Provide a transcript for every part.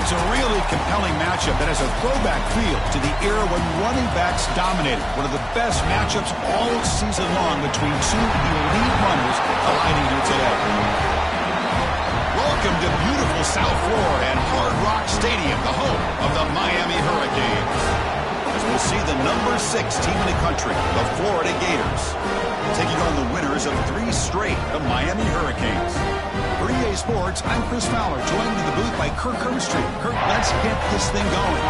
It's a really compelling matchup that has a throwback feel to the era when running backs dominated. One of the best matchups all season long between two elite runners colliding here today. Welcome to beautiful South Florida and Hard Rock Stadium, the home of the Miami Hurricanes. As we'll see the number 6 team in the country, the Florida Gators, taking on the winners of 3 straight, the Miami Hurricanes. For EA Sports, I'm Chris Fowler, joined in the booth by Kirk Herbstreit. Kirk, let's get this thing going.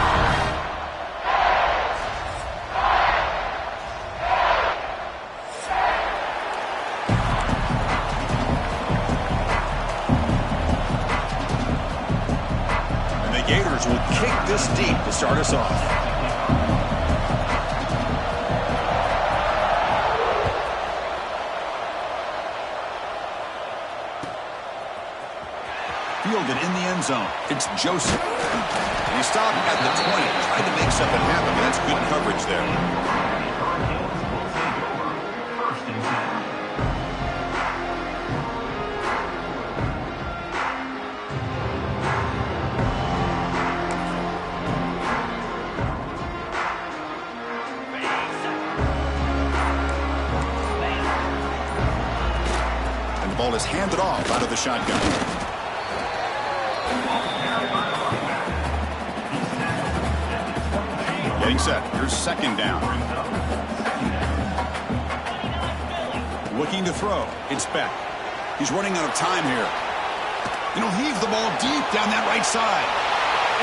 And the Gators will kick this deep to start us off. Fielded in the end zone. It's Joseph. And he stopped at the 20. Tried to make something happen, but that's good coverage there. And the ball is handed off out of the shotgun. Getting set. Here's second down. Looking to throw. It's Beck. He's running out of time here. And he'll heave the ball deep down that right side.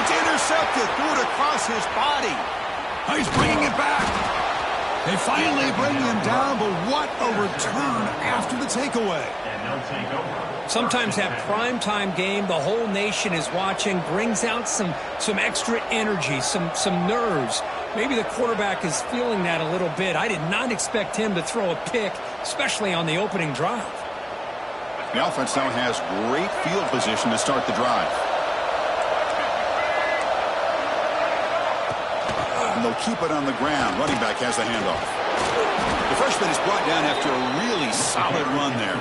It's intercepted. Threw it across his body. Oh, he's bringing it back. They finally bring him down, but what a return after the takeaway. Sometimes that primetime game, the whole nation is watching, brings out some extra energy, some nerves. Maybe the quarterback is feeling that a little bit. I did not expect him to throw a pick, especially on the opening drive. The offense now has great field position to start the drive. And they'll keep it on the ground. Running back has the handoff. The freshman is brought down after a really solid run there.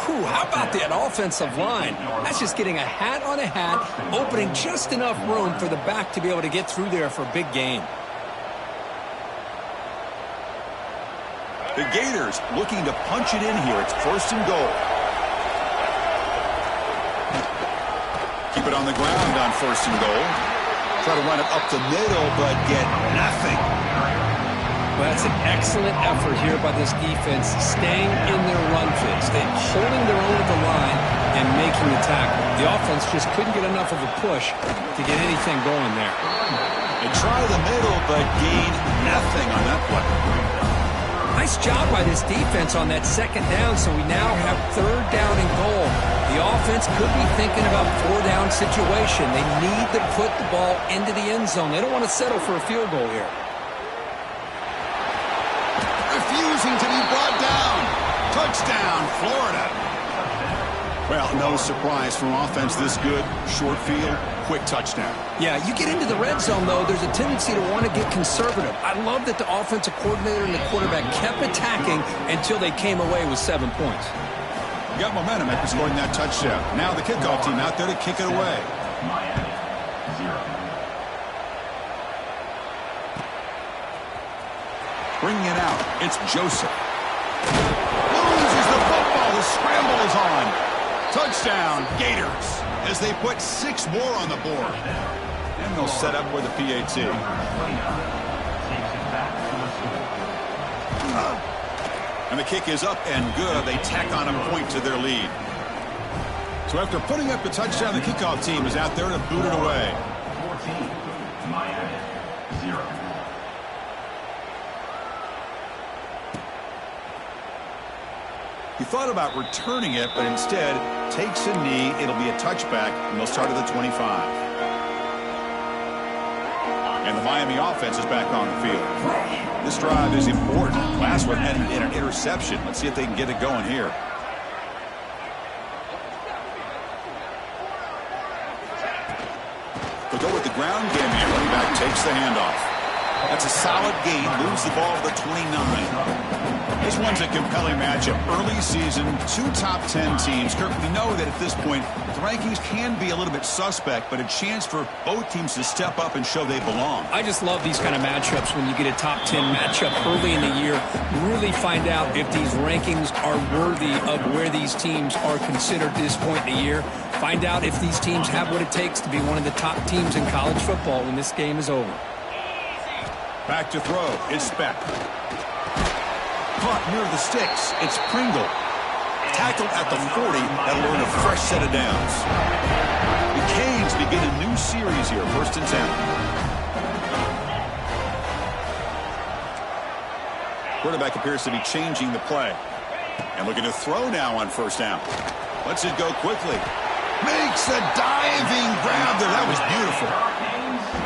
How about that offensive line? That's just getting a hat on a hat, opening just enough room for the back to be able to get through there for a big gain. The Gators looking to punch it in here. It's first and goal. Keep it on the ground on first and goal. Try to run it up the middle, but get nothing. Well, that's an excellent effort here by this defense, staying in their run fits. They're holding their own at the line and making the tackle. The offense just couldn't get enough of a push to get anything going there. They try the middle, but gain nothing on that play. Nice job by this defense on that second down, so we now have third down and goal. The offense could be thinking about four-down situation. They need to put the ball into the end zone. They don't want to settle for a field goal here. Refusing to be brought down. Touchdown, Florida. Well, no surprise from offense this good. Short field, quick touchdown. Yeah, you get into the red zone, though, there's a tendency to want to get conservative. I love that the offensive coordinator and the quarterback kept attacking until they came away with 7 points. Got momentum after scoring that touchdown. Now the kickoff team out there to kick it away. Bringing it out, it's Joseph. Loses the football, the scramble is on. Touchdown, Gators, as they put 6 more on the board. And they'll set up for the PAT. And the kick is up and good. They tack on a point to their lead. So after putting up the touchdown, the kickoff team is out there to boot it away. 14, Miami, 0. He thought about returning it, but instead takes a knee. It'll be a touchback, and they'll start at the 25. And the Miami offense is back on the field. This drive is important. Last one ended in an interception. Let's see if they can get it going here. They'll go with the ground game here. Running back takes the handoff. That's a solid gain. Moves the ball to the 29. This one's a compelling matchup. Early season, 2 top 10 teams. Kirk, we know that at this point, the rankings can be a little bit suspect, but a chance for both teams to step up and show they belong. I just love these kind of matchups when you get a top 10 matchup early in the year. Really find out if these rankings are worthy of where these teams are considered at this point in the year. Find out if these teams have what it takes to be one of the top teams in college football when this game is over. Back to throw. It's Beck. Caught near the sticks. It's Pringle. Tackled at the 40. That'll earn a fresh set of downs. The Canes begin a new series here. 1st and 10. Quarterback appears to be changing the play. And looking to throw now on 1st down. Lets it go quickly. Makes a diving grab there. That was beautiful.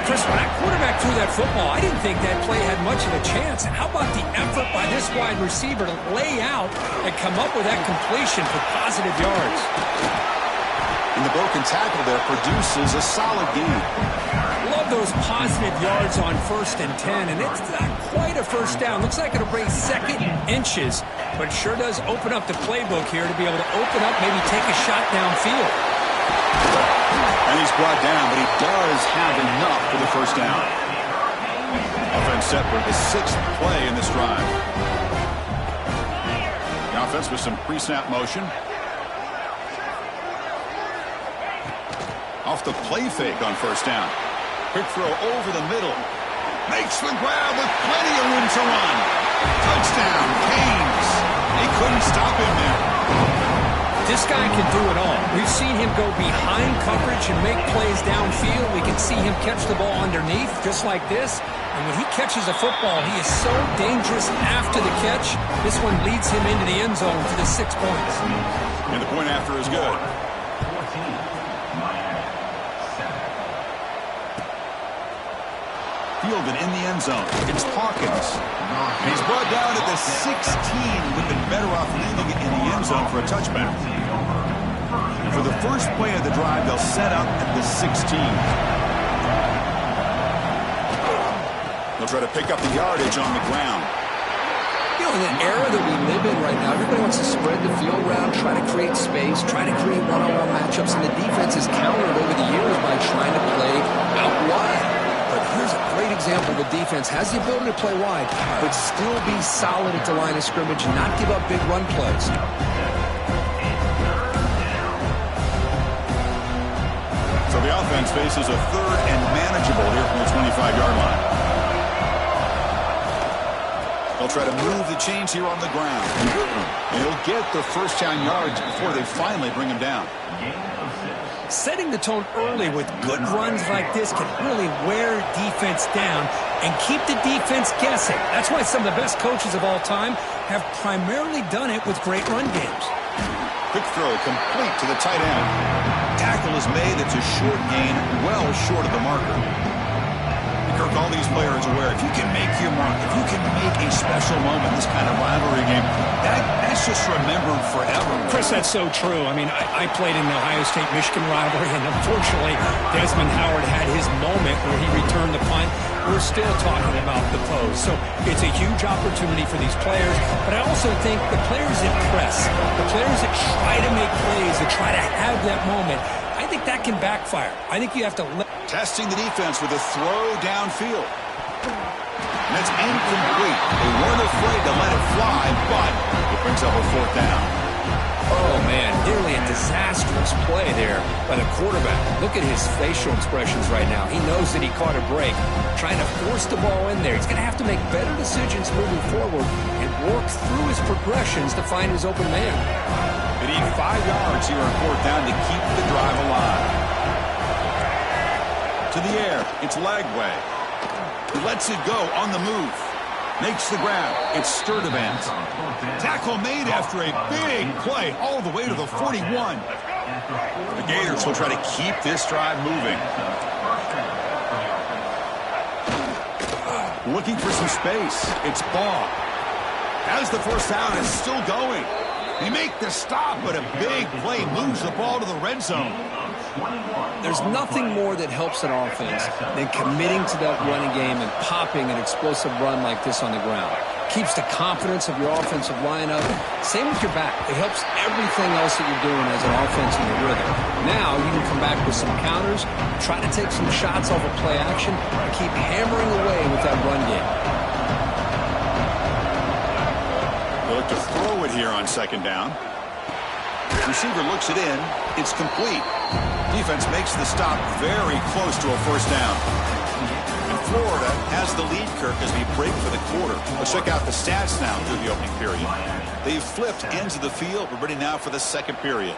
Chris, when that quarterback threw that football, I didn't think that play had much of a chance. How about the effort by this wide receiver to lay out and come up with that completion for positive yards? And the broken tackle there produces a solid gain. Love those positive yards on 1st and 10, and it's not quite a 1st down. Looks like it'll bring 2nd inches, but it sure does open up the playbook here to be able to open up, maybe take a shot downfield. And he's brought down, but he does have enough for the 1st down. Offense set for the 6th play in this drive. The offense with some pre-snap motion. Off the play fake on 1st down. Quick throw over the middle. Makes the grab with plenty of room to run. Touchdown, Canes. They couldn't stop him there. This guy can do it all. We've seen him go behind coverage and make plays downfield. We can see him catch the ball underneath, just like this. And when he catches a football, he is so dangerous after the catch. This one leads him into the end zone for the 6 points. And the point after is good. Fielded in the end zone. It's Hawkins. He's brought down at the 16. Would have been better off leaving it in the end zone for a touchback. And for the first play of the drive, they'll set up at the 16. They'll try to pick up the yardage on the ground. You know, in the era that we live in right now, everybody wants to spread the field around, try to create space, try to create one-on-one matchups, and the defense has countered over the years by trying to play out wide. But here's a great example. The defense has the ability to play wide, but still be solid at the line of scrimmage and not give up big run plays. So the offense faces a 3rd and manageable here from the 25-yard line. They'll try to move the chains here on the ground. And he'll get the 1st down yards before they finally bring him down. Setting the tone early with good runs like this can really wear defense down and keep the defense guessing. That's why some of the best coaches of all time have primarily done it with great run games. Quick throw complete to the tight end. Tackle is made. It's a short gain, well short of the marker. Kirk, all these players aware, if you can make your mark, if you can make a special moment, this kind of rivalry game, that's just remembered forever. Chris, that's so true. I mean, I played in the Ohio State-Michigan rivalry, and unfortunately, Desmond Howard had his moment where he returned the punt. We're still talking about the pose. So it's a huge opportunity for these players, but I also think the players that press, the players that try to make plays, that try to have that moment, I think that can backfire. I think you have to testing the defense with a throw downfield. And it's incomplete. They weren't afraid to let it fly, but it brings up a 4th down. Oh, man, nearly a disastrous play there by the quarterback. Look at his facial expressions right now. He knows that he caught a break, trying to force the ball in there. He's going to have to make better decisions moving forward and work through his progressions to find his open man. They need 5 yards here on 4th down to keep the drive alive. To the air, it's Lagway. He lets it go on the move. Makes the grab. It's Sturdivant. Tackle made after a big play all the way to the 41. The Gators will try to keep this drive moving. Looking for some space. It's Ball. As the 1st down is still going. They make the stop, but a big play moves the ball to the red zone. There's nothing more that helps an offense than committing to that running game and popping an explosive run like this on the ground. Keeps the confidence of your offensive line up. Same with your back. It helps everything else that you're doing as an offense in your rhythm. Now you can come back with some counters, try to take some shots off of play action, and keep hammering away with that run game. They look to throw it here on second down. Receiver looks it in. It's complete. Defense makes the stop very close to a first down. And Florida has the lead, Kirk, as we break for the quarter. Let's check out the stats now through the opening period. They've flipped ends of the field. We're ready now for the second period.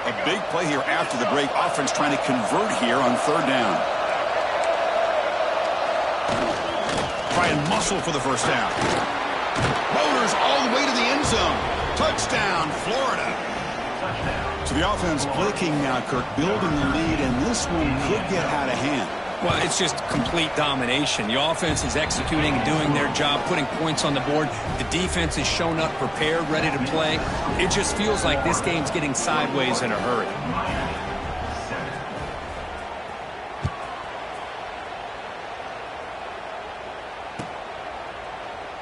A big play here after the break. Offense trying to convert here on third down. Try and muscle for the first down. Motors all the way to the end zone. Touchdown, Florida. So the offense clicking now, Kirk, building the lead, and this one could get out of hand. Well, it's just complete domination. The offense is executing and doing their job, putting points on the board. The defense is shown up, prepared, ready to play. It just feels like this game's getting sideways in a hurry.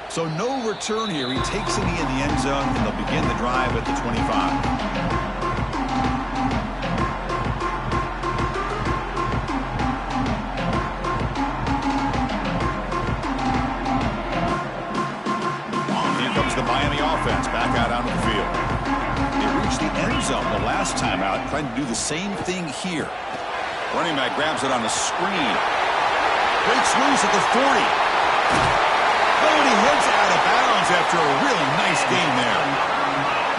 So no return here. He takes it in the end zone, and they'll begin the drive at the 25. Here comes the Miami offense back out onto the field. They reached the end zone the last time out, trying to do the same thing here. Running back grabs it on the screen. Breaks loose at the 40. And he heads out of bounds after a really nice game there.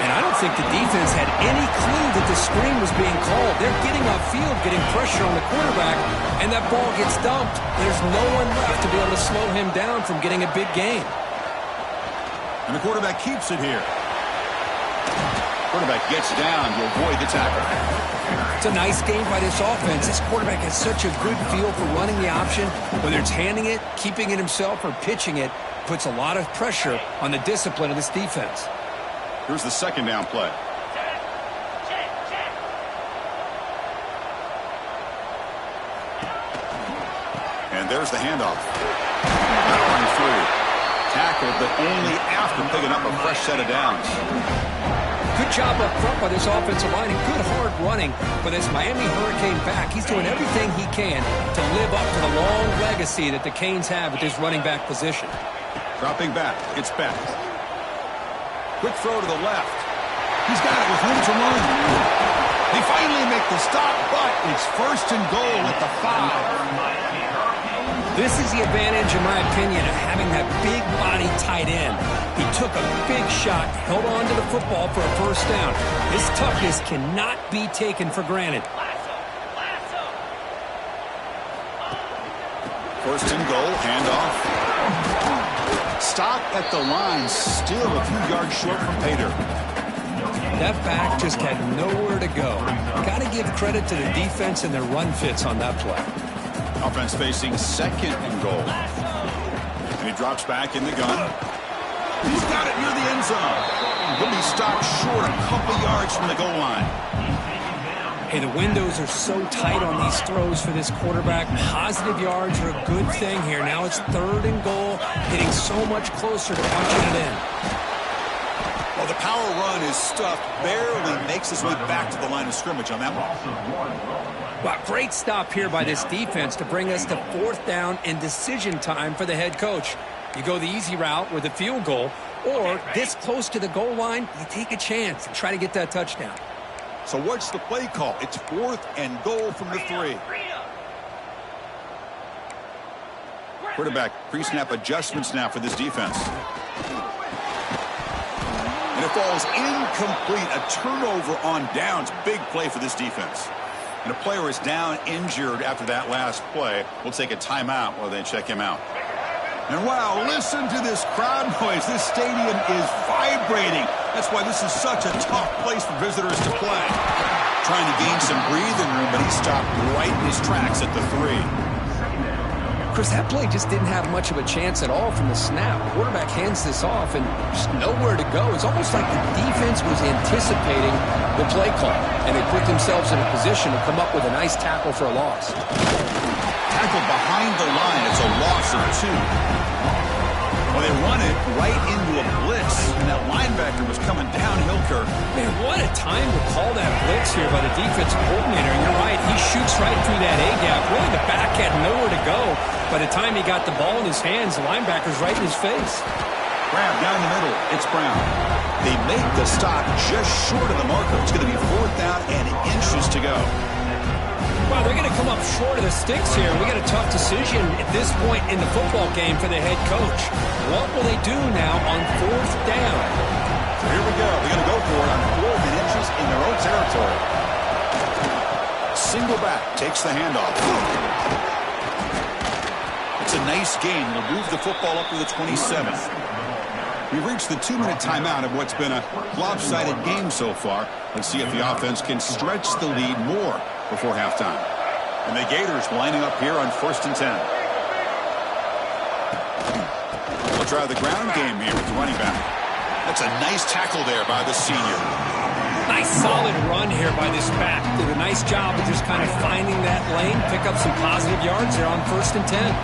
And I don't think the defense had any clue that the screen was being called. They're getting upfield, getting pressure on the quarterback, and that ball gets dumped. There's no one left to be able to slow him down from getting a big gain. And the quarterback keeps it here. Quarterback gets down to avoid the tackle. It's a nice game by this offense. This quarterback has such a good feel for running the option. Whether it's handing it, keeping it himself, or pitching it, puts a lot of pressure on the discipline of this defense. Here's the second down play. And there's the handoff. Powering through. Tackled, but only after picking up a fresh set of downs. Good job up front by this offensive line and good hard running for this Miami Hurricane back. He's doing everything he can to live up to the long legacy that the Canes have at this running back position. Dropping back. It's back. Quick throw to the left. He's got it with room to run. They finally make the stop, but it's first and goal at the 5. This is the advantage, in my opinion, of having that big body tight end. He took a big shot, held on to the football for a first down. His toughness cannot be taken for granted. First and goal, handoff. Stop at the line, still a few yards short from Pater. That back just had nowhere to go. Got to give credit to the defense and their run fits on that play. Offense facing second and goal. And he drops back in the gun. He's got it near the end zone. He'll be stopped short a couple yards from the goal line. Hey, the windows are so tight on these throws for this quarterback. Positive yards are a good thing here. Now it's third and goal, getting so much closer to punching it in. Well, the power run is stuffed, barely makes his way back to the line of scrimmage on that one. Wow, great stop here by this defense to bring us to fourth down and decision time for the head coach. You go the easy route with a field goal, or this close to the goal line, you take a chance and try to get that touchdown. So what's the play call? It's fourth and goal from the 3. Quarterback pre-snap adjustments now for this defense. And it falls incomplete. A turnover on downs. Big play for this defense. And a player is down injured after that last play. We'll take a timeout while they check him out. And wow, listen to this crowd noise. This stadium is vibrating. That's why this is such a tough place for visitors to play. Trying to gain some breathing room, but he stopped right in his tracks at the 3. Chris, that play just didn't have much of a chance at all from the snap. Quarterback hands this off and just nowhere to go. It's almost like the defense was anticipating the play call, and they put themselves in a position to come up with a nice tackle for a loss. Tackle behind the line. It's a loss of 2. Well, they run it right into a blitz, and that linebacker was coming downhill, Kirk. Man, what a time to call that blitz here by the defensive coordinator. And you're right, he shoots right through that A-gap. Really, the back had nowhere to go. By the time he got the ball in his hands, the linebacker's right in his face. Grab down the middle. It's Brown. They make the stop just short of the marker. It's going to be 4th down and inches to go. Well, they're going to come up short of the sticks here. We got a tough decision at this point in the football game for the head coach. What will they do now on 4th down? So here we go. They're going to go for it on 4th and inches in their own territory. Single back takes the handoff. It's a nice gain. It'll move the football up to the 27. We've reached the 2-minute timeout of what's been a lopsided game so far. Let's see if the offense can stretch the lead more before halftime. And the Gators lining up here on 1st and 10. They'll try the ground game here with the running back. That's a nice tackle there by the senior. Nice solid run here by this back. Did a nice job of just kind of finding that lane, pick up some positive yards there on 1st and 10.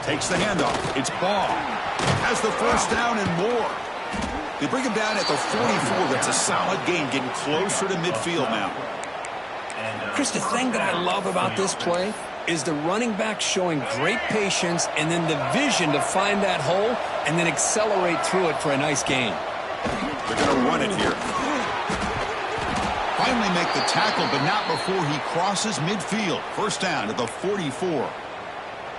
Takes the handoff. It's Ball. Has the 1st down and more. They bring him down at the 44. That's a solid gain, getting closer to midfield now. Chris, the thing that I love about this play is the running back showing great patience and then the vision to find that hole and then accelerate through it for a nice gain. They're going to run it here. Finally make the tackle, but not before he crosses midfield. 1st down to the 44.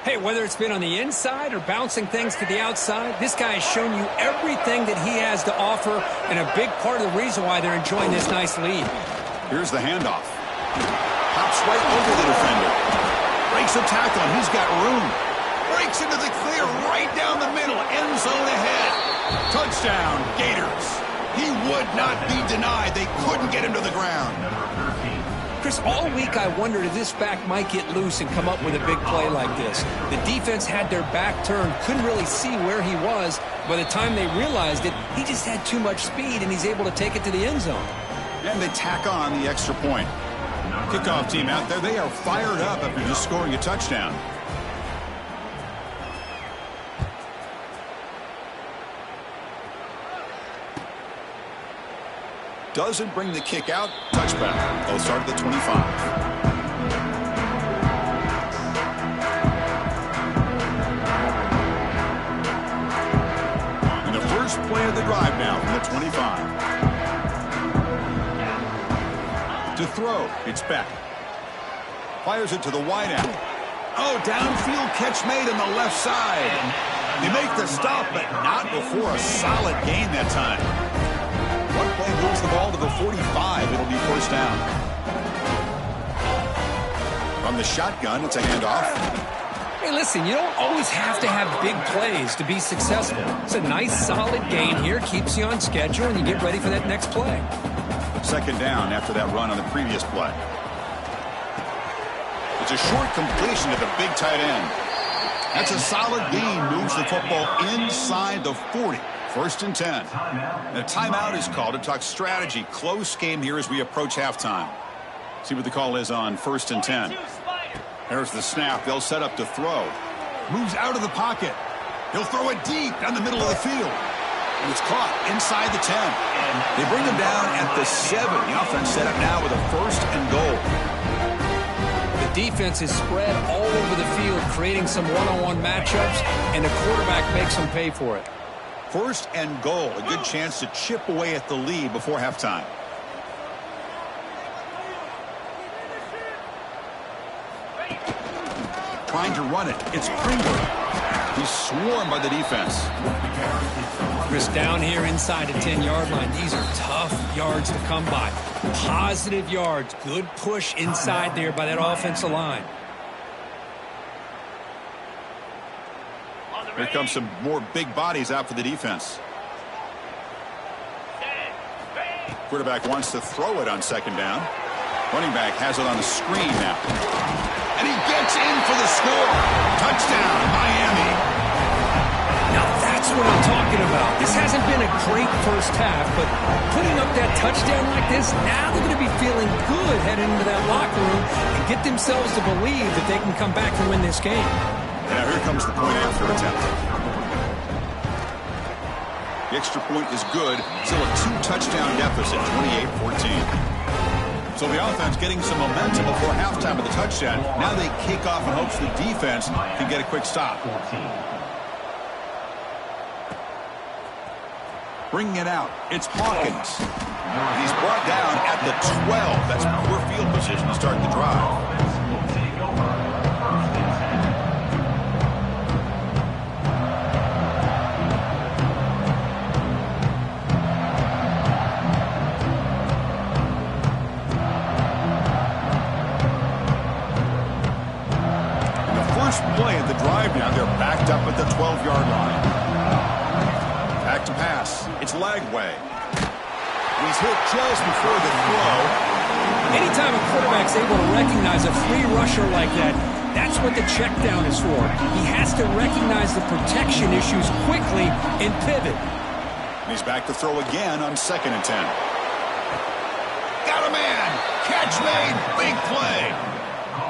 Hey, whether it's been on the inside or bouncing things to the outside, this guy has shown you everything that he has to offer and a big part of the reason why they're enjoying this nice lead. Here's the handoff. Hops right over the defender. Breaks a tackle, and he's got room. Breaks into the clear right down the middle. End zone ahead. Touchdown, Gators. He would not be denied. They couldn't get him to the ground. Chris, all week I wondered if this back might get loose and come up with a big play like this. The defense had their back turned, couldn't really see where he was. By the time they realized it, he just had too much speed, and he's able to take it to the end zone. And they tack on the extra point. Kickoff team out there, they are fired up after just scoring a touchdown. Doesn't bring the kick out. Touchback. They'll start at the 25. And the first play of the drive now from the 25. To throw, it's Beck. Fires it to the wide end. Oh, downfield catch made on the left side. They make the stop, but not before a solid gain that time. One play moves the ball to the 45. It'll be 1st down. From the shotgun, it's a handoff. Hey, listen, you don't always have to have big plays to be successful. It's a nice, solid gain here. Keeps you on schedule, and you get ready for that next play. 2nd down after that run on the previous play. It's a short completion to the big tight end. That's a solid gain. Moves the football inside the 40. 1st and 10. And a timeout is called to talk strategy. Close game here as we approach halftime. See what the call is on 1st and 10. There's the snap. They'll set up to throw. Moves out of the pocket. He'll throw it deep down the middle of the field. And it's caught inside the 10. They bring him down at the 7. The offense set up now with a 1st and goal. The defense is spread all over the field, creating some one-on-one matchups, and the quarterback makes them pay for it. 1st and goal. A good chance to chip away at the lead before halftime. Trying to run it. It's Pringle. He's swarmed by the defense. Chris, down here inside the 10-yard line, these are tough yards to come by. Positive yards. Good push inside there by that offensive line. Here comes some more big bodies out for the defense. Quarterback wants to throw it on 2nd down. Running back has it on the screen now. And he gets It's in for the score. Touchdown, Miami. Now that's what I'm talking about. This hasn't been a great first half, but putting up that touchdown like this, now they're going to be feeling good heading into that locker room and get themselves to believe that they can come back and win this game. Now here comes the point after attempt. The extra point is good. Still a 2-touchdown deficit, 28-14. So the offense getting some momentum before halftime with the touchdown. Now they kick off in hopes the defense can get a quick stop. Bringing it out, it's Hawkins. He's brought down at the 12. That's poor field position to start the drive. Play at the drive now. They're backed up at the 12-yard line. Back to pass. It's Lagway. He's hit just before the throw. Anytime a quarterback's able to recognize a free rusher like that, that's what the check down is for. He has to recognize the protection issues quickly and pivot. He's back to throw again on 2nd and 10. Got a man. Catch made. Big play.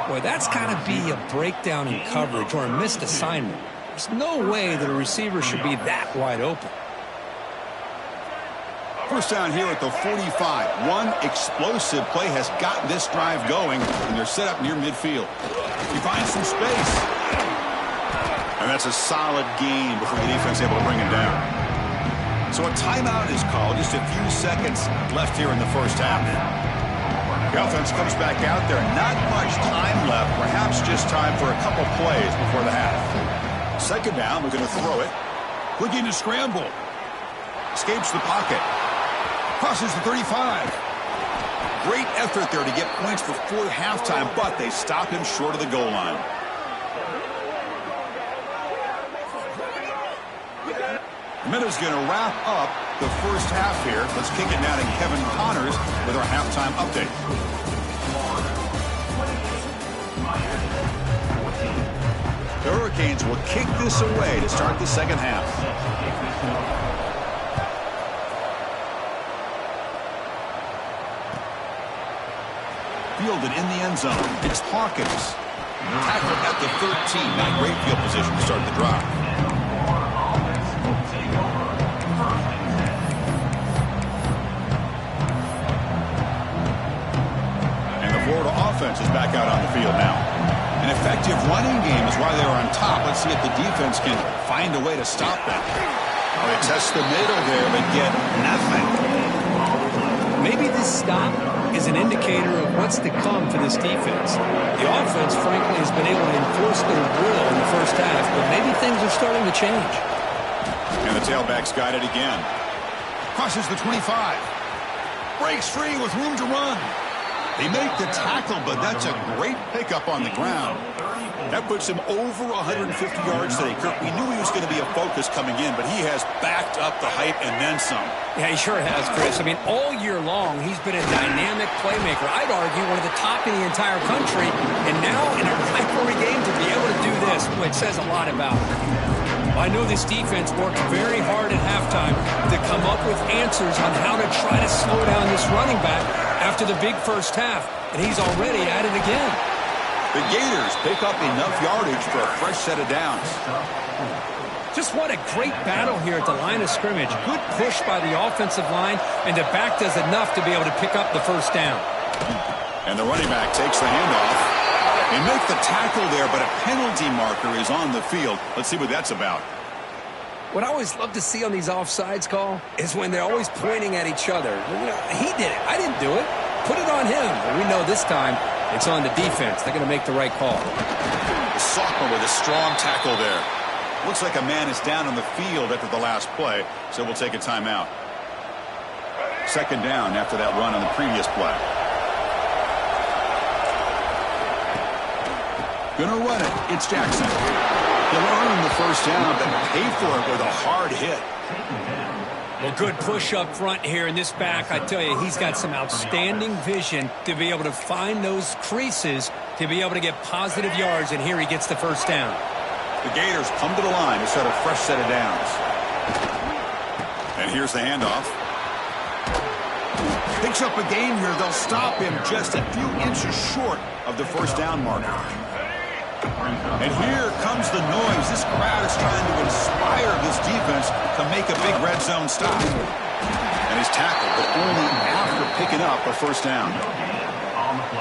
Boy, that's got to be a breakdown in coverage or a missed assignment. There's no way that a receiver should be that wide open. First down here at the 45. One explosive play has got this drive going, and they're set up near midfield. He finds some space. And that's a solid gain before the defense able to bring him down. So a timeout is called. Just a few seconds left here in the first half. The offense comes back out there. Not much time left. Perhaps just time for a couple plays before the half. 2nd down. We're going to throw it. Looking to scramble. Escapes the pocket. Crosses the 35. Great effort there to get points before halftime, but they stop him short of the goal line. Minutes going to wrap up the first half here. Let's kick it now to Kevin Connors with our halftime update. The Hurricanes will kick this away to start the second half. Fielded in the end zone. It's Hawkins. Tackled at the 13. Not great field position to start the drive. Florida offense is back out on the field now. An effective running game is why they were on top. Let's see if the defense can find a way to stop them. Oh, they test the middle there, but get nothing. Maybe this stop is an indicator of what's to come for this defense. The offense, frankly, has been able to enforce their will in the first half, but maybe things are starting to change. And the tailback's got it again. Crosses the 25. Breaks free with room to run. They make the tackle, but that's a great pickup on the ground. That puts him over 150 yards today. Kirk, we knew he was going to be a focus coming in, but he has backed up the hype and then some. Yeah, he sure has, Chris. I mean, all year long, he's been a dynamic playmaker. I'd argue one of the top in the entire country. And now, in a rivalry game, to be able to do this, well, it says a lot about him. I know this defense worked very hard at halftime to come up with answers on how to try to slow down this running back after the big first half, and he's already at it again. The Gators pick up enough yardage for a fresh set of downs. Just what a great battle here at the line of scrimmage. Good push by the offensive line, and the back does enough to be able to pick up the first down. And the running back takes the handoff. They make the tackle there, but a penalty marker is on the field. Let's see what that's about. What I always love to see on these offsides call is when they're always pointing at each other. You know, he did it. I didn't do it. Put it on him. But we know this time it's on the defense. They're going to make the right call. The sophomore with a strong tackle there. Looks like a man is down on the field after the last play, so we'll take a timeout. 2nd down after that run on the previous play. Gonna run it. It's Jackson. He'll earn the first down, but pay for it with a hard hit. Well, good push up front here in this back. I tell you, he's got some outstanding vision to be able to find those creases to be able to get positive yards, and here he gets the first down. The Gators come to the line to set a fresh set of downs. And here's the handoff. Picks up a gain here. They'll stop him just a few inches short of the first down marker. And here comes the noise. This crowd is trying to inspire this defense to make a big red zone stop. And he's tackled, but only after picking up a first down.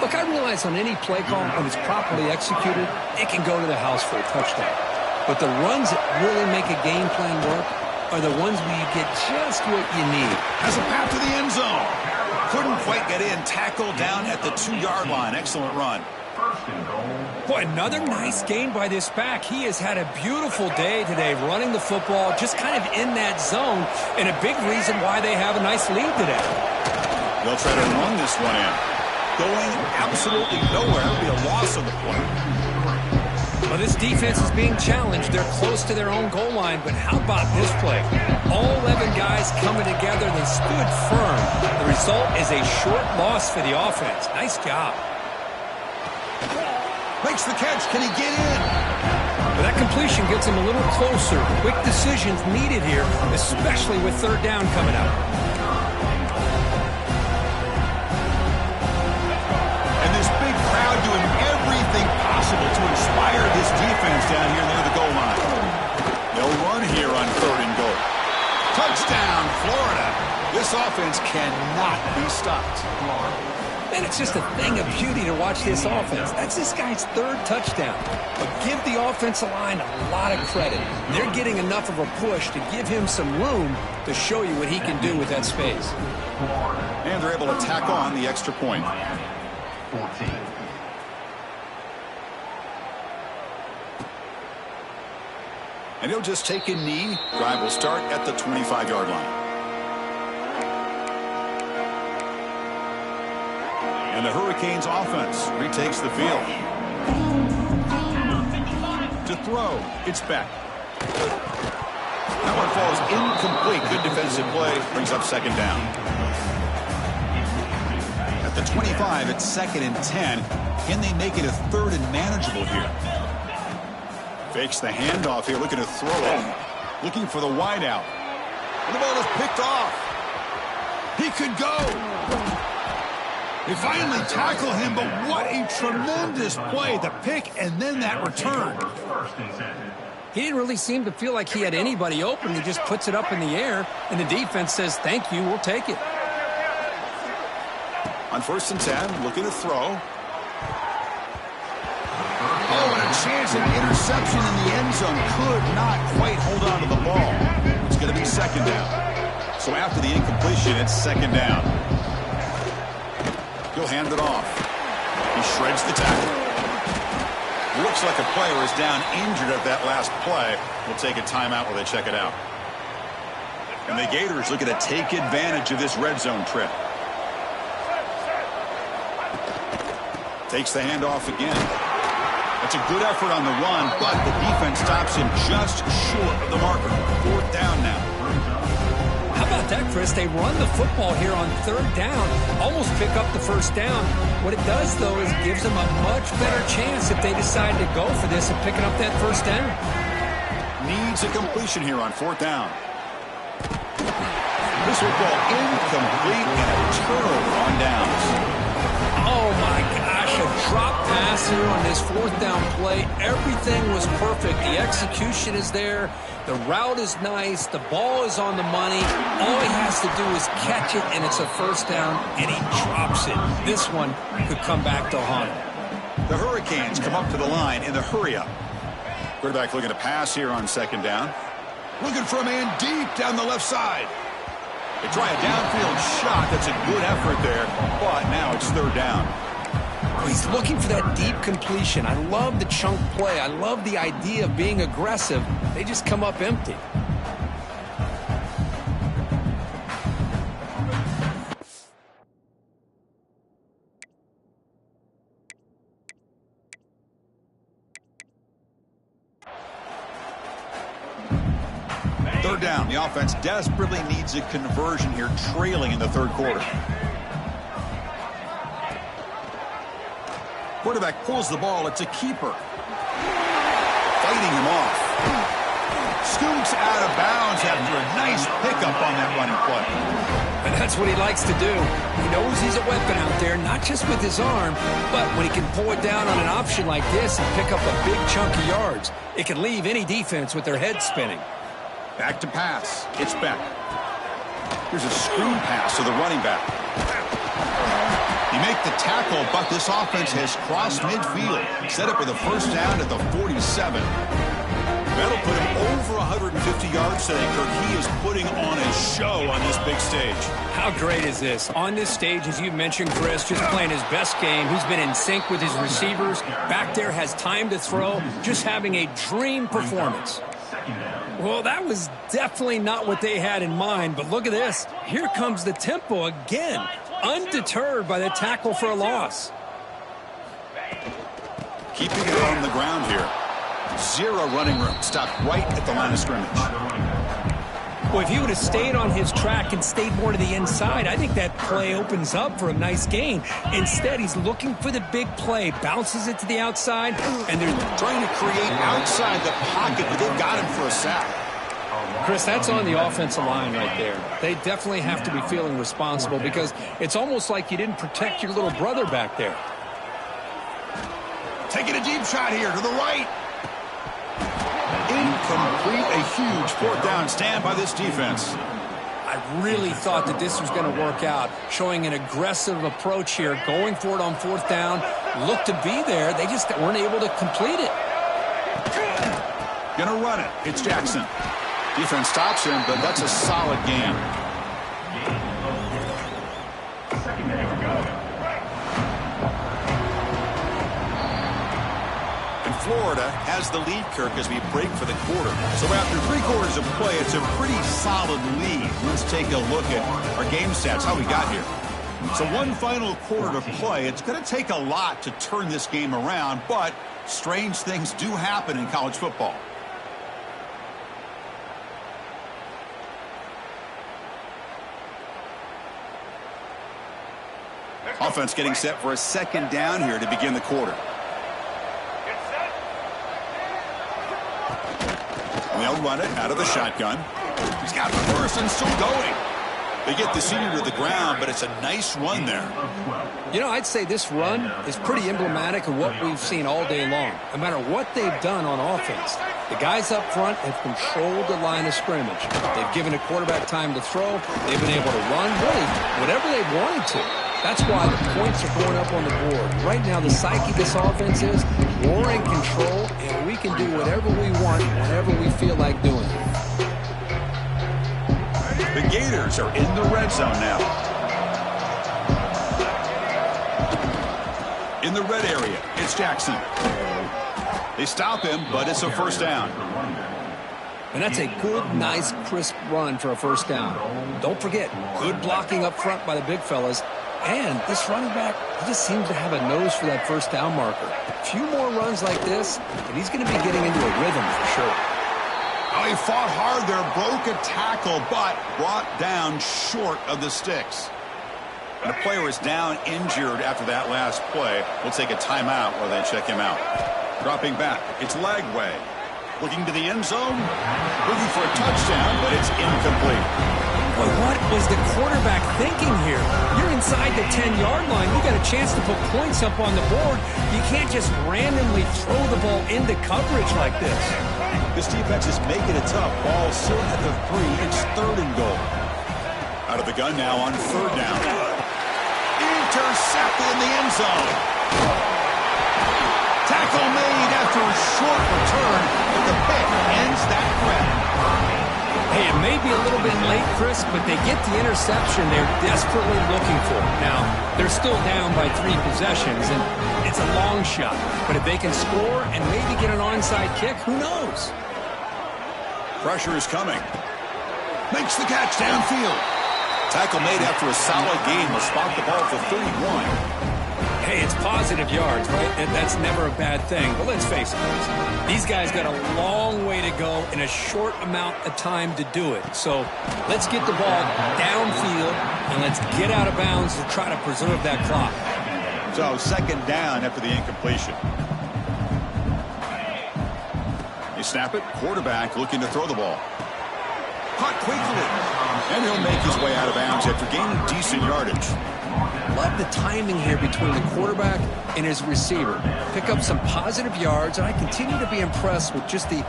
Look, I realize on any play call, when it's properly executed, it can go to the house for a touchdown. But the runs that really make a game plan work are the ones where you get just what you need. Has a path to the end zone. Couldn't quite get in. Tackled down at the 2-yard line. Excellent run. Boy, another nice gain by this back. He has had a beautiful day today running the football, just kind of in that zone, and a big reason why they have a nice lead today. They'll try to run this one in. Going absolutely nowhere. It'll be a loss of the play. Well, this defense is being challenged. They're close to their own goal line, but how about this play? All 11 guys coming together. They stood firm. The result is a short loss for the offense. Nice job. Makes the catch. Can he get in? Well, that completion gets him a little closer. Quick decisions needed here, especially with third down coming up. And this big crowd doing everything possible to inspire this defense down here near the goal line. They'll run here on 3rd and goal. Touchdown, Florida. This offense cannot be stopped. Man, it's just a thing of beauty to watch this offense. That's this guy's 3rd touchdown. But give the offensive line a lot of credit. They're getting enough of a push to give him some room to show you what he can do with that space. And they're able to tack on the extra point. 14. And he'll just take a knee. Drive will start at the 25-yard line. And the Hurricanes offense retakes the field. To throw, it's Beck. That one falls incomplete. Good defensive play. Brings up 2nd down. At the 25, it's 2nd and 10. Can they make it a 3rd and manageable here? Fakes the handoff here. Looking to throw it. Looking for the wideout. And the ball is picked off. He could go. They finally tackle him, but what a tremendous play. The pick and then that return. He didn't really seem to feel like he had anybody open. He just puts it up in the air, and the defense says, thank you, we'll take it. On 1st and 10, looking to throw. Oh, and a chance at an interception in the end zone. Could not quite hold on to the ball. It's going to be 2nd down. So after the incompletion, it's 2nd down. He'll hand it off. He shreds the tackle. Looks like a player is down injured at that last play. We'll take a timeout while they check it out. And the Gators looking to take advantage of this red zone trip. Takes the handoff again. That's a good effort on the run, but the defense stops him just short of the marker. 4th down now. How about that, Chris? They run the football here on 3rd down, almost pick up the 1st down. What it does, though, is gives them a much better chance if they decide to go for this and picking up that 1st down. Needs a completion here on 4th down. This will fall incomplete and a turnover on downs. Oh, my gosh, a drop pass here on this 4th down play. Everything was perfect. The execution is there. The route is nice. The ball is on the money. All he has to do is catch it, and it's a 1st down, and he drops it. This one could come back to haunt him. The Hurricanes come up to the line in the hurry-up. Quarterback looking to pass here on 2nd down. Looking for a man deep down the left side. They try a downfield shot. That's a good effort there, but now it's 3rd down. He's looking for that deep completion. I love the chunk play. I love the idea of being aggressive. They just come up empty. down. The offense desperately needs a conversion here, trailing in the third quarter. Quarterback pulls the ball. It's a keeper. Fighting him off. Scoops out of bounds after a nice pickup on that running play. And that's what he likes to do. He knows he's a weapon out there, not just with his arm, but when he can pull it down on an option like this and pick up a big chunk of yards, it can leave any defense with their head spinning. Back to pass. It's Beck. Here's a screen pass to the running back. He make the tackle, but this offense has crossed midfield. Set up with a first down at the 47. That'll put him over 150 yards today, Kirk. He is putting on a show on this big stage. How great is this? On this stage, as you mentioned, Chris, just playing his best game. He's been in sync with his receivers. Back there, has time to throw. Just having a dream performance. Well, that was definitely not what they had in mind, but look at this. Here comes the tempo again. Undeterred by the tackle for a loss. Keeping it on the ground here. Zero running room. Stopped right at the line of scrimmage. Well, if he would have stayed on his track and stayed more to the inside, I think that play opens up for a nice gain. Instead, he's looking for the big play. Bounces it to the outside, and they're trying to create outside the pocket, but they've got him for a sack. Chris, that's on the offensive line right there. They definitely have to be feeling responsible because it's almost like you didn't protect your little brother back there. Taking a deep shot here to the right. Incomplete. A huge fourth down stand by this defense. I really thought that this was going to work out, showing an aggressive approach here, going for it on fourth down. Looked to be there. They just weren't able to complete it. Gonna run it. It's Jackson. Defense stops him, but that's a solid game. And Florida has the lead, Kirk, as we break for the quarter. So after 3 quarters of play, it's a pretty solid lead. Let's take a look at our game stats, how we got here. So one final quarter to play. It's going to take a lot to turn this game around, but strange things do happen in college football. Offense getting set for a second down here to begin the quarter. And they'll run it out of the shotgun. He's got the first and still going. They get the senior to the ground, but it's a nice run there. You know, I'd say this run is pretty emblematic of what we've seen all day long. No matter what they've done on offense, the guys up front have controlled the line of scrimmage. They've given a quarterback time to throw. They've been able to run, really, whatever they've wanted to. That's why the points are going up on the board. Right now, the psyche of this offense is we're in control, and we can do whatever we want whenever we feel like doing it. The Gators are in the red zone now. In the red area, it's Jackson. They stop him, but it's a first down. And that's a good, nice, crisp run for a first down. Don't forget, good blocking up front by the big fellas. And this running back, he just seems to have a nose for that first down marker. A few more runs like this, and he's going to be getting into a rhythm for sure. Oh, he fought hard there, broke a tackle, but brought down short of the sticks. And the player is down injured after that last play. We'll take a timeout while they check him out. Dropping back, it's Lagway. Looking to the end zone, looking for a touchdown, but it's incomplete. Well, what was the quarterback thinking here? You're inside the 10-yard line. You got a chance to put points up on the board. You can't just randomly throw the ball into coverage like this. This defense is making it tough. Ball still at the 3. It's 3rd and goal. Out of the gun now on 3rd down. Intercepted in the end zone. Tackle made after a short return, but the pick ends that threat. Hey, it may be a little bit late, Chris, but they get the interception they're desperately looking for. Now, they're still down by 3 possessions, and it's a long shot. But if they can score and maybe get an onside kick, who knows? Pressure is coming. Makes the catch downfield. Tackle made after a solid game. Will spot the ball for 31. Hey, it's positive yards, right? That's never a bad thing. But let's face it, these guys got a long way to go in a short amount of time to do it. So let's get the ball downfield and let's get out of bounds to try to preserve that clock. So second down after the incompletion. They snap it. Quarterback looking to throw the ball. Caught quickly. And he'll make his way out of bounds after gaining decent yardage. Love the timing here between the quarterback and his receiver. Pick up some positive yards, and I continue to be impressed with just the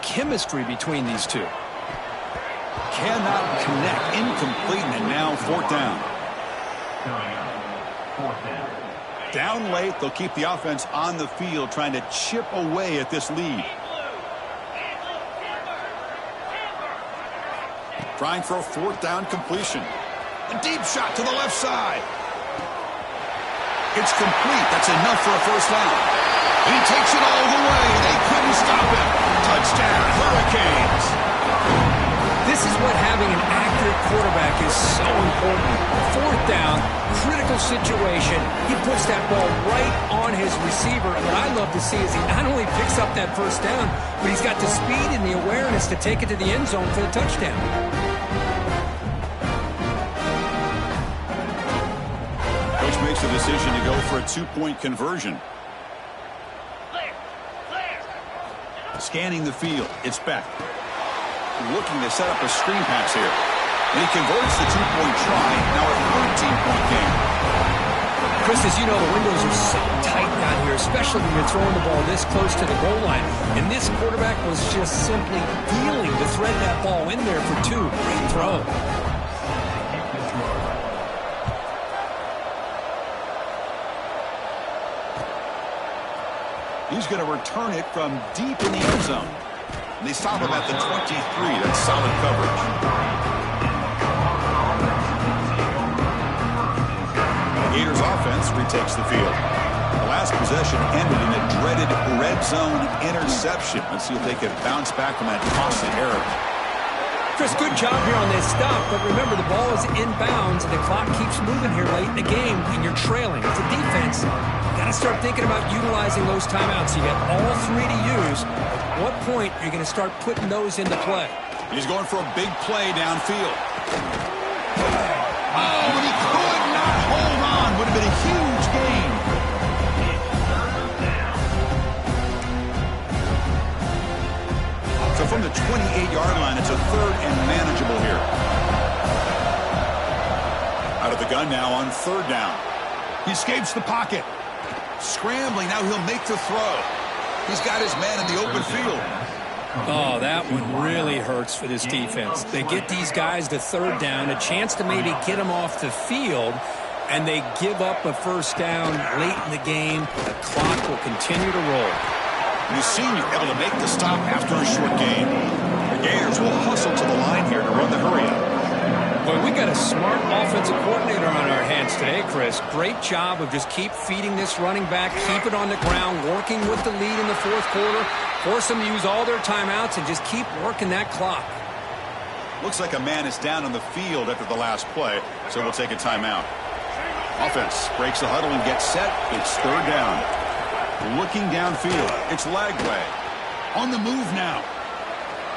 chemistry between these two. Cannot connect. Incomplete, and now fourth down. Down late, they'll keep the offense on the field trying to chip away at this lead. Trying for a fourth down completion. A deep shot to the left side. It's complete. That's enough for a first down. And he takes it all the way. They couldn't stop him. Touchdown, Hurricanes. This is what having an accurate quarterback is so important. Fourth down, critical situation. He puts that ball right on his receiver. And what I love to see is he not only picks up that first down, but he's got the speed and the awareness to take it to the end zone for the touchdown. Coach makes the decision to go for a two-point conversion. Scanning the field. It's Beck. Looking to set up a screen pass here. And he converts the two-point try. Now a 13-point game. Chris, as you know, the windows are so tight down here, especially when you're throwing the ball this close to the goal line. And this quarterback was just simply dealing to thread that ball in there for two. Great throw. He's going to return it from deep in the end zone. And they stop him at the 23. That's solid coverage. The Gators offense retakes the field. The last possession ended in a dreaded red zone interception. Let's see if they can bounce back from that costly error. Chris, good job here on this stop, but remember the ball is inbounds and the clock keeps moving here late in the game and you're trailing. It's a defense. You got to start thinking about utilizing those timeouts. You got all three to use. At what point are you going to start putting those into play? He's going for a big play downfield. Oh, but he could not hold on. Would have been a huge gain. So from the 28-yard line, it's a third and manageable here. Out of the gun now on third down. He escapes the pocket. Scrambling, now he'll make the throw. He's got his man in the open field. Oh, that one really hurts for this defense. They get these guys to third down, a chance to maybe get them off the field, and they give up a first down late in the game. The clock will continue to roll. The senior able to make the stop after a short game. The Gators will hustle to the line here to run the hurry-up. Boy, we got a smart offensive coordinator on our hands today, Chris. Great job of just keep feeding this running back, keep it on the ground, working with the lead in the fourth quarter, force them to use all their timeouts, and just keep working that clock. Looks like a man is down on the field after the last play, so we'll take a timeout. Offense breaks the huddle and gets set. It's third down. Looking downfield. It's Lagway. On the move now.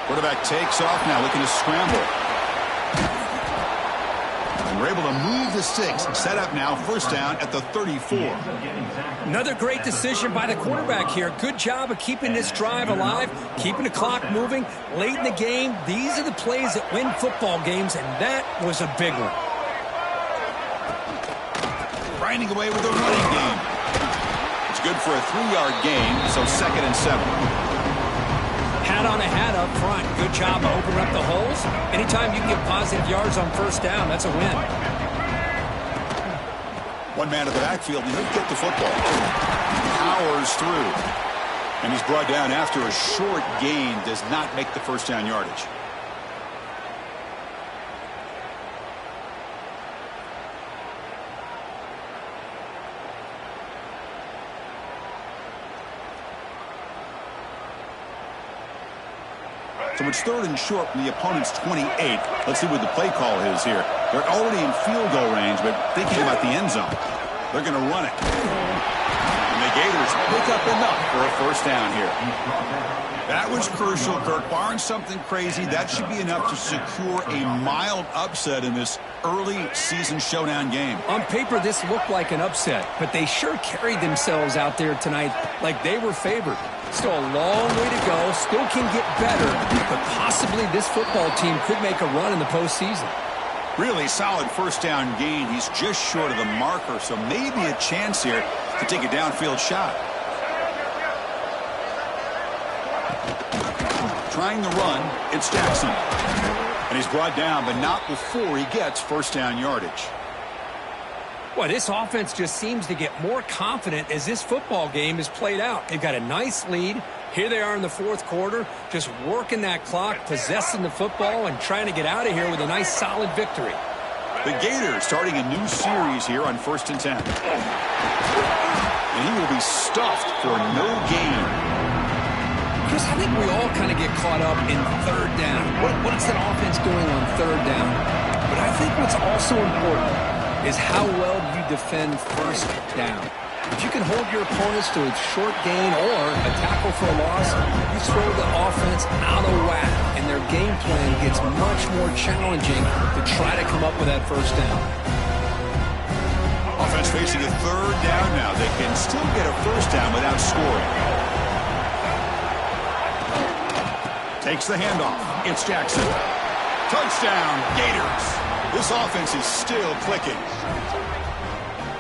Quarterback takes off now, looking to scramble. And we're able to move the sticks. Set up now, first down at the 34. Another great decision by the quarterback here. Good job of keeping this drive alive, keeping the clock moving. Late in the game, these are the plays that win football games, and that was a big one. Grinding away with a running game. It's good for a 3-yard gain, so 2nd and 7. Hat on a hat up front. Good job of opening up the holes. Anytime you can get positive yards on first down, that's a win. One man at the backfield, and he'll get the football. Powers through. And he's brought down after a short gain. Does not make the first down yardage. So it's third and short from the opponent's 28. Let's see what the play call is here. They're already in field goal range, but thinking about the end zone. They're going to run it. And the Gators pick up enough for a first down here. That was crucial, Kirk. Barring something crazy, that should be enough to secure a mild upset in this early season showdown game. On paper, this looked like an upset, but they sure carried themselves out there tonight like they were favored. Still a long way to go, still can get better, but possibly this football team could make a run in the postseason. Really solid first down gain. He's just short of the marker, so maybe a chance here to take a downfield shot. Trying the run, it's Jackson. And he's brought down, but not before he gets first down yardage. Boy, this offense just seems to get more confident as this football game is played out. They've got a nice lead. Here they are in the fourth quarter, just working that clock, possessing the football, and trying to get out of here with a nice, solid victory. The Gators starting a new series here on 1st and 10. And he will be stuffed for no gain. Chris, I think we all kind of get caught up in third down. What's that offense doing on third down? But I think what's also important is how well you defend first down. If you can hold your opponents to a short gain or a tackle for a loss, you throw the offense out of whack, and their game plan gets much more challenging to try to come up with that first down. Offense facing a third down now. They can still get a first down without scoring. Takes the handoff. It's Jackson. Touchdown, Gators. This offense is still clicking.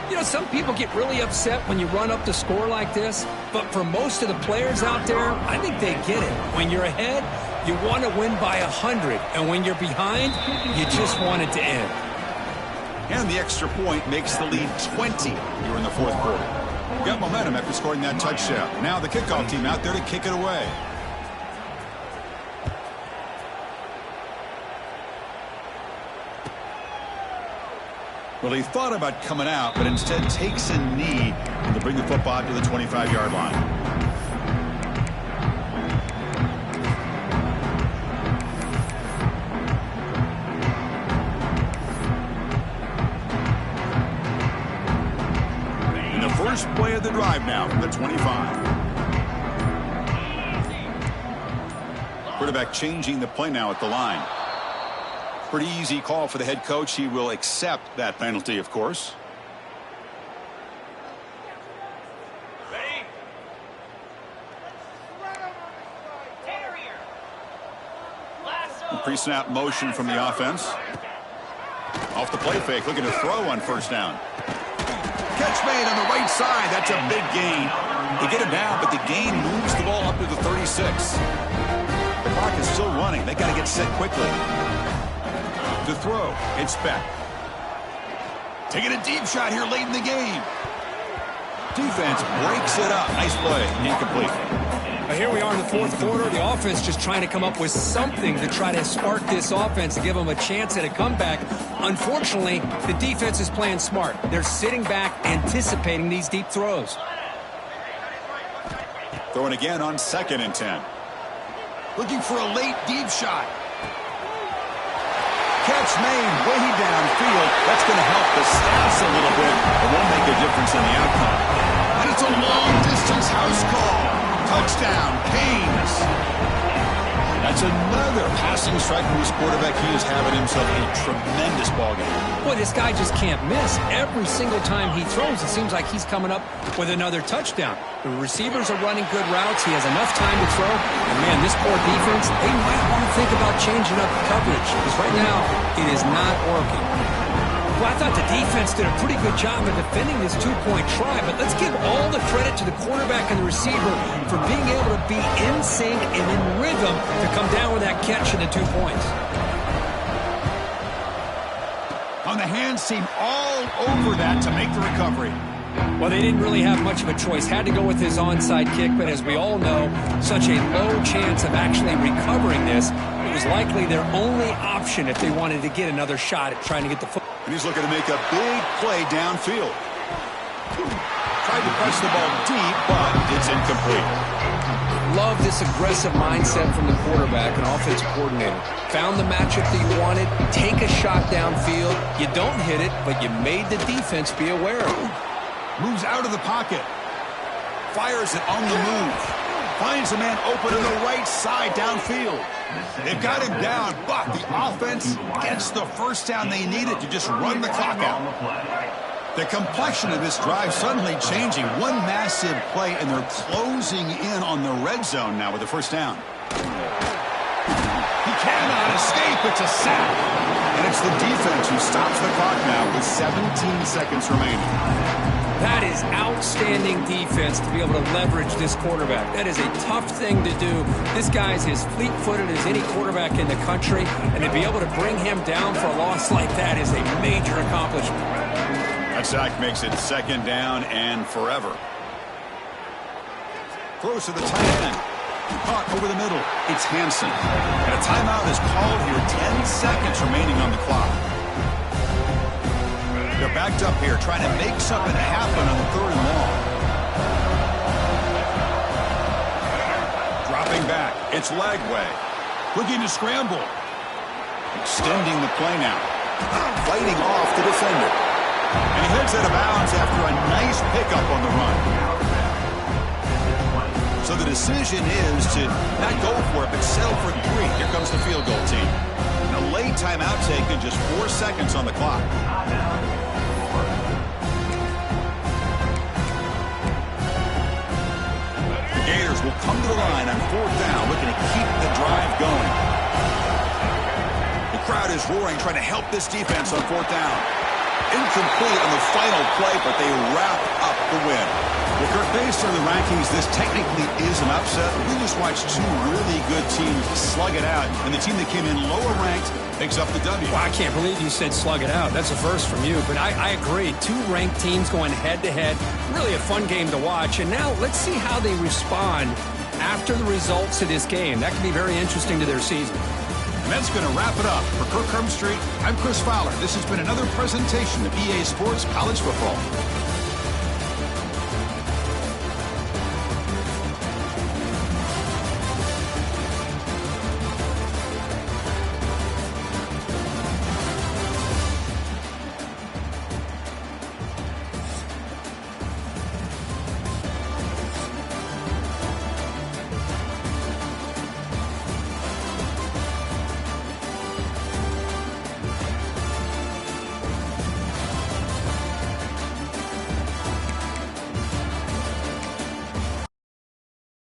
You know, some people get really upset when you run up the score like this, but for most of the players out there, I think they get it. When you're ahead, you want to win by 100, and when you're behind, you just want it to end. And the extra point makes the lead 20 here in the fourth quarter. Got momentum after scoring that touchdown. Now the kickoff team out there to kick it away. Well, he thought about coming out, but instead takes a knee to bring the football to the 25-yard line. And the first play of the drive now from the 25. Quarterback changing the play now at the line. Pretty easy call for the head coach. He will accept that penalty, of course. Pre-snap motion from the offense. Off the play fake, looking to throw on first down. Catch made on the right side. That's a big gain. They get him down, but the gain moves the ball up to the 36. The clock is still running. They got to get set quickly. To throw, it's Beck. Taking a deep shot here late in the game. Defense breaks it up. Nice play. Incomplete. Here we are in the fourth quarter. The offense just trying to come up with something to try to spark this offense and give them a chance at a comeback. Unfortunately, the defense is playing smart. They're sitting back, anticipating these deep throws. Throwing again on 2nd and 10. Looking for a late deep shot. Catch made way downfield. That's going to help the stats a little bit. It won't make a difference in the outcome. And it's a long-distance house call. Touchdown, Canes. That's another passing strike from his quarterback. He is having himself a tremendous ballgame. Boy, this guy just can't miss. Every single time he throws, it seems like he's coming up with another touchdown. The receivers are running good routes. He has enough time to throw. And, man, this poor defense, they might want to think about changing up the coverage because right now it is not working. Well, I thought the defense did a pretty good job of defending this two-point try, but let's give all the credit to the quarterback and the receiver for being able to be in sync and in rhythm to come down with that catch and the 2 points. On the hands team all over that to make the recovery. Well, they didn't really have much of a choice. Had to go with his onside kick, but as we all know, such a low chance of actually recovering this. It was likely their only option if they wanted to get another shot at trying to get the football. And he's looking to make a big play downfield. Tried to press the ball deep, but it's incomplete. Love this aggressive mindset from the quarterback and offensive coordinator. Found the matchup that you wanted, take a shot downfield. You don't hit it, but you made the defense be aware of it. Moves out of the pocket. Fires it on the move. Finds a man open on the right side downfield. They've got him down, but the offense gets the first down they needed to just run the clock out. The complexion of this drive suddenly changing. One massive play, and they're closing in on the red zone now with the first down. He cannot escape. It's a sack. And it's the defense who stops the clock now with 17 seconds remaining. That is outstanding defense to be able to leverage this quarterback. That is a tough thing to do. This guy's as fleet-footed as any quarterback in the country, and to be able to bring him down for a loss like that is a major accomplishment. That sack makes it second down and forever. Throws to the tight end. Caught over the middle. It's Hansen. And a timeout is called here. 10 seconds remaining on the clock. They're backed up here, trying to make something happen on the 3rd and long. Dropping back. It's Lagway. Looking to scramble. Extending the play now. Fighting off the defender. And he heads out of bounds after a nice pickup on the run. So the decision is to not go for it, but settle for 3. Here comes the field goal team. And a late timeout taken, just 4 seconds on the clock. The Gators will come to the line on 4th down, looking to keep the drive going. The crowd is roaring, trying to help this defense on 4th down. Incomplete on the final play, but they wrap up the win. Well, Kirk, based on the rankings, this technically is an upset. We just watched 2 really good teams slug it out, and the team that came in lower ranked picks up the W. Well, I can't believe you said slug it out. That's a first from you, but I agree. 2 ranked teams going head-to-head. Really a fun game to watch. And now let's see how they respond after the results of this game. That could be very interesting to their season. And that's going to wrap it up. For Kirk Street, I'm Chris Fowler. This has been another presentation of EA Sports College Football.